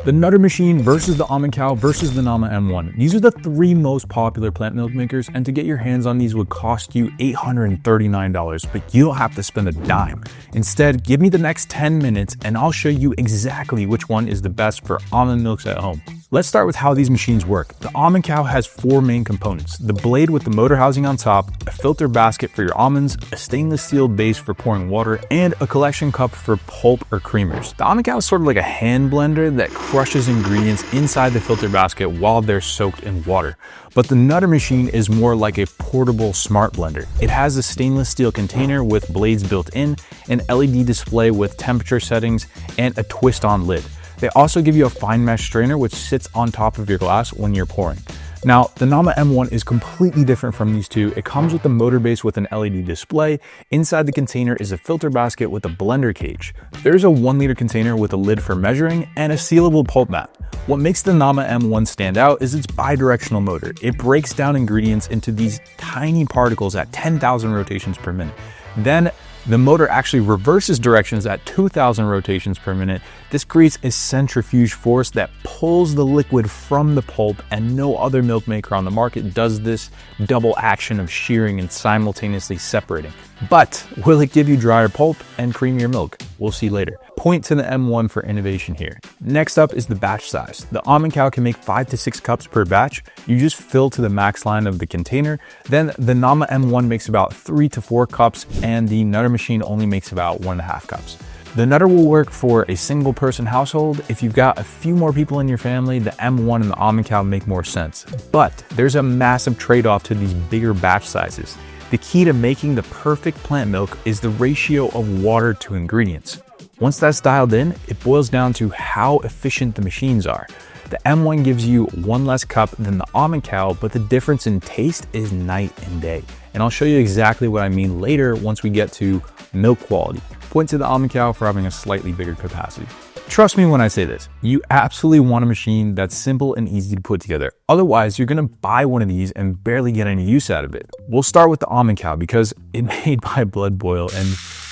The Nutr Machine versus the Almond Cow versus the Nama M1. These are the three most popular plant milk makers, and to get your hands on these would cost you $839, but you don't have to spend a dime. Instead, give me the next 10 minutes and I'll show you exactly which one is the best for almond milks at home. Let's start with how these machines work. The Almond Cow has four main components: the blade with the motor housing on top, a filter basket for your almonds, a stainless steel base for pouring water, and a collection cup for pulp or creamers. The Almond Cow is sort of like a hand blender that crushes ingredients inside the filter basket while they're soaked in water. But the Nutr Machine is more like a portable smart blender. It has a stainless steel container with blades built in, an LED display with temperature settings, and a twist-on lid. They also give you a fine mesh strainer which sits on top of your glass when you're pouring. Now, the Nama M1 is completely different from these two. It comes with a motor base with an LED display. Inside the container is a filter basket with a blender cage. There's a 1 liter container with a lid for measuring and a sealable pulp mat. What makes the Nama M1 stand out is its bidirectional motor. It breaks down ingredients into these tiny particles at 10,000 rotations per minute. Then the motor actually reverses directions at 2,000 rotations per minute. This creates a centrifuge force that pulls the liquid from the pulp, and no other milk maker on the market does this double action of shearing and simultaneously separating. But will it give you drier pulp and creamier milk? We'll see later. Point to the M1 for innovation here. Next up is the batch size. The Almond Cow can make 5 to 6 cups per batch. You just fill to the max line of the container. Then the Nama M1 makes about 3 to 4 cups, and the Nutr Machine only makes about 1.5 cups. The Nutr will work for a single person household. If you've got a few more people in your family, the M1 and the Almond Cow make more sense. But there's a massive trade-off to these bigger batch sizes. The key to making the perfect plant milk is the ratio of water to ingredients. Once that's dialed in, it boils down to how efficient the machines are. The M1 gives you 1 less cup than the Almond Cow, but the difference in taste is night and day. And I'll show you exactly what I mean later once we get to milk quality. Point to the Almond Cow for having a slightly bigger capacity. Trust me when I say this, you absolutely want a machine that's simple and easy to put together. Otherwise, you're gonna buy one of these and barely get any use out of it. We'll start with the Almond Cow because it made my blood boil, and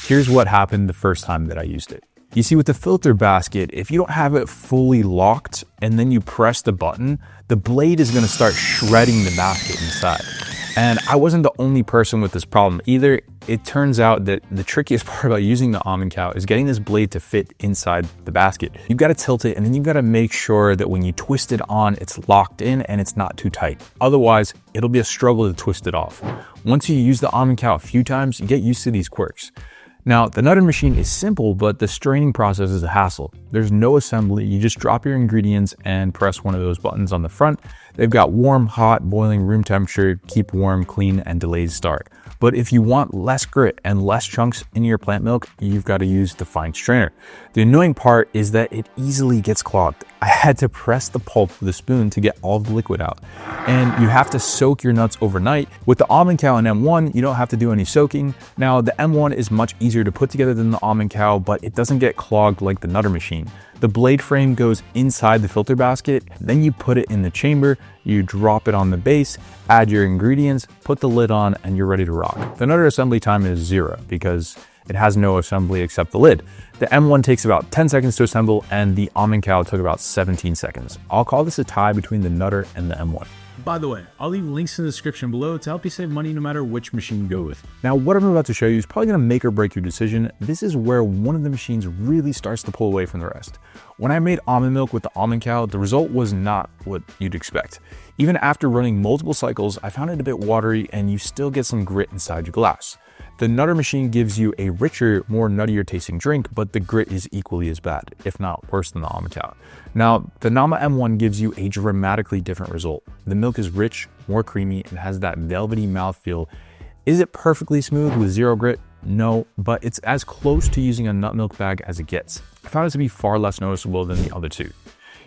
here's what happened the first time that I used it. You see, with the filter basket, if you don't have it fully locked and then you press the button, the blade is gonna start shredding the basket inside. And I wasn't the only person with this problem either. It turns out that the trickiest part about using the Almond Cow is getting this blade to fit inside the basket. You've got to tilt it, and then you've got to make sure that when you twist it on, it's locked in and it's not too tight. Otherwise, it'll be a struggle to twist it off. Once you use the Almond Cow a few times, you get used to these quirks. Now, the Nutr Machine is simple, but the straining process is a hassle. There's no assembly. You just drop your ingredients and press one of those buttons on the front. They've got warm, hot, boiling, room temperature, keep warm, clean, and delayed start. But if you want less grit and less chunks in your plant milk, you've got to use the fine strainer. The annoying part is that it easily gets clogged. I had to press the pulp with a spoon to get all the liquid out. And you have to soak your nuts overnight. With the Almond Cow and M1, you don't have to do any soaking. Now, the M1 is much easier to put together than the Almond Cow, but it doesn't get clogged like the Nutr Machine. The blade frame goes inside the filter basket, then you put it in the chamber, you drop it on the base, add your ingredients, put the lid on, and you're ready to rock. The Nutr assembly time is 0 because it has no assembly except the lid. The M1 takes about 10 seconds to assemble, and the Almond Cow took about 17 seconds. I'll call this a tie between the Nutr and the M1. By the way, I'll leave links in the description below to help you save money no matter which machine you go with. Now, what I'm about to show you is probably gonna make or break your decision. This is where one of the machines really starts to pull away from the rest. When I made almond milk with the Almond Cow, the result was not what you'd expect. Even after running multiple cycles, I found it a bit watery and you still get some grit inside your glass. The Nutr Machine gives you a richer, more nuttier tasting drink, but the grit is equally as bad, if not worse than the Almond Cow. Now, the Nama M1 gives you a dramatically different result. The milk is rich, more creamy, and has that velvety mouthfeel. Is it perfectly smooth with 0 grit? No, but it's as close to using a nut milk bag as it gets. I found it to be far less noticeable than the other two.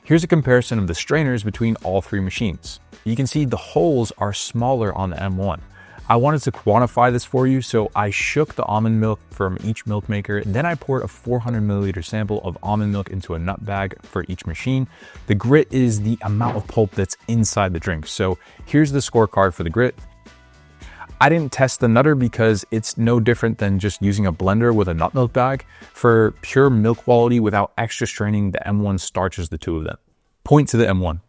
Here's a comparison of the strainers between all three machines. You can see the holes are smaller on the M1. I wanted to quantify this for you, so I shook the almond milk from each milk maker. Then I poured a 400 milliliter sample of almond milk into a nut bag for each machine. The grit is the amount of pulp that's inside the drink. So here's the scorecard for the grit. I didn't test the Nutr because it's no different than just using a blender with a nut milk bag. For pure milk quality without extra straining, the M1 starches the two of them. Point to the M1.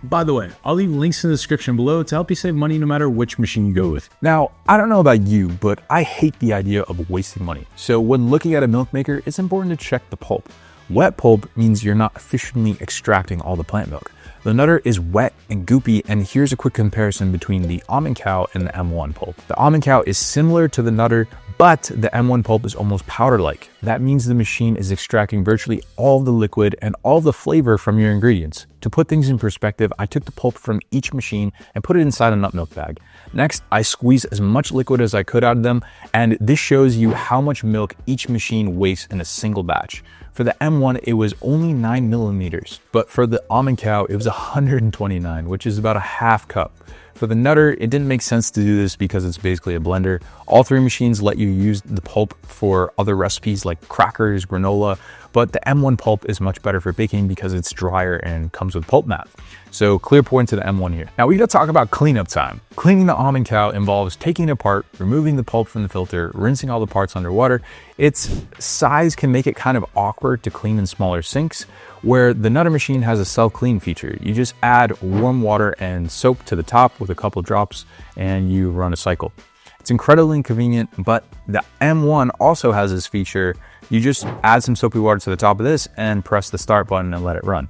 By the way, I'll leave links in the description below to help you save money no matter which machine you go with. Now, I don't know about you, but I hate the idea of wasting money. So when looking at a milk maker, it's important to check the pulp. Wet pulp means you're not efficiently extracting all the plant milk. The Nutr is wet and goopy, and here's a quick comparison between the Almond Cow and the M1 pulp. The Almond Cow is similar to the Nutr, but the M1 pulp is almost powder-like. That means the machine is extracting virtually all the liquid and all the flavor from your ingredients. To put things in perspective, I took the pulp from each machine and put it inside a nut milk bag. Next, I squeezed as much liquid as I could out of them, and this shows you how much milk each machine wastes in a single batch. For the M1, it was only 9 millimeters, but for the Almond Cow, it was 129, which is about a half cup. For the Nutr, it didn't make sense to do this because it's basically a blender. All three machines let you use the pulp for other recipes like crackers, granola, but the M1 pulp is much better for baking because it's drier and comes with pulp mat. So clear point to the M1 here. Now we gotta talk about cleanup time. Cleaning the Almond Cow involves taking it apart, removing the pulp from the filter, rinsing all the parts underwater. Its size can make it kind of awkward to clean in smaller sinks, where the Nutr machine has a self-clean feature. You just add warm water and soap to the top with a couple drops and you run a cycle. It's incredibly inconvenient, but the M1 also has this feature. You just add some soapy water to the top of this and press the start button and let it run.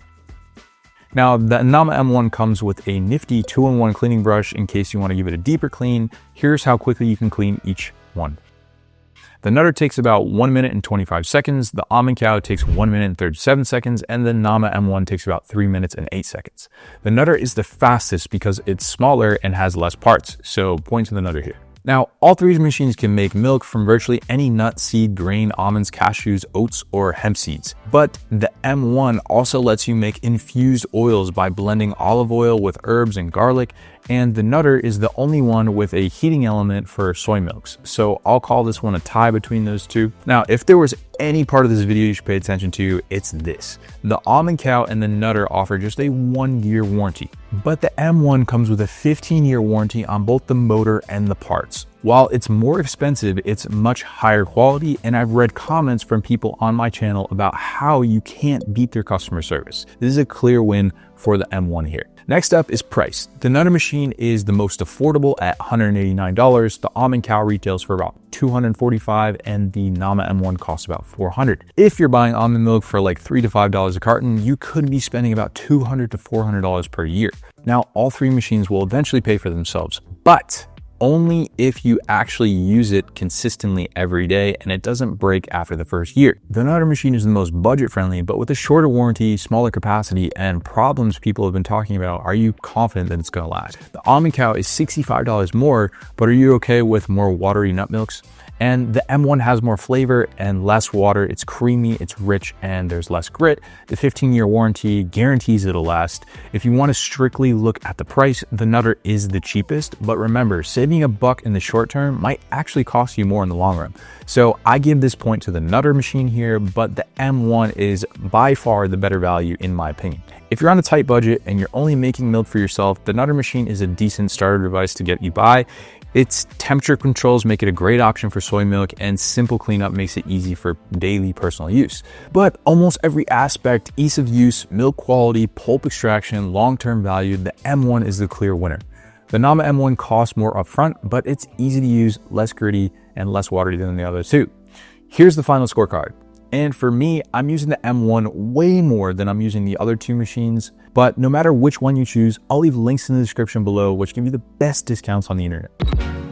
Now, the Nama M1 comes with a nifty 2-in-1 cleaning brush in case you want to give it a deeper clean. Here's how quickly you can clean each one. The Nutr takes about 1 minute and 25 seconds, the Almond Cow takes 1 minute and 37 seconds, and the Nama M1 takes about 3 minutes and 8 seconds. The Nutr is the fastest because it's smaller and has less parts, so point to the Nutr here. Now, all three machines can make milk from virtually any nut, seed, grain, almonds, cashews, oats, or hemp seeds. But the M1 also lets you make infused oils by blending olive oil with herbs and garlic, and the Nutr is the only one with a heating element for soy milks. So I'll call this one a tie between those two. Now, if there was any part of this video you should pay attention to, it's this. The Almond Cow and the Nutr offer just a 1-year warranty, but the M1 comes with a 15-year warranty on both the motor and the parts. While it's more expensive, it's much higher quality, and I've read comments from people on my channel about how you can't beat their customer service. This is a clear win for the M1 here. Next up is price. The Nutr machine is the most affordable at $189. The Almond Cow retails for about $245, and the Nama M1 costs about $400. If you're buying almond milk for like $3 to $5 a carton, you could be spending about $200 to $400 per year. Now, all three machines will eventually pay for themselves, but only if you actually use it consistently every day and it doesn't break after the first year. The Nutr machine is the most budget friendly, but with a shorter warranty, smaller capacity, and problems people have been talking about, are you confident that it's gonna last? The Almond Cow is $65 more, but are you okay with more watery nut milks? And the M1 has more flavor and less water. It's creamy, it's rich, and there's less grit. The 15-year warranty guarantees it'll last. If you want to strictly look at the price, the Nutr is the cheapest, but remember, saving a buck in the short term might actually cost you more in the long run. So I give this point to the Nutr machine here, but the M1 is by far the better value in my opinion. If you're on a tight budget and you're only making milk for yourself, the Nutr machine is a decent starter device to get you by. Its temperature controls make it a great option for soy milk, and simple cleanup makes it easy for daily personal use. But almost every aspect, ease of use, milk quality, pulp extraction, long-term value, the M1 is the clear winner. The Nama M1 costs more upfront, but it's easy to use, less gritty, and less watery than the other two. Here's the final scorecard. And for me, I'm using the M1 way more than I'm using the other two machines. But no matter which one you choose, I'll leave links in the description below, which give you the best discounts on the internet.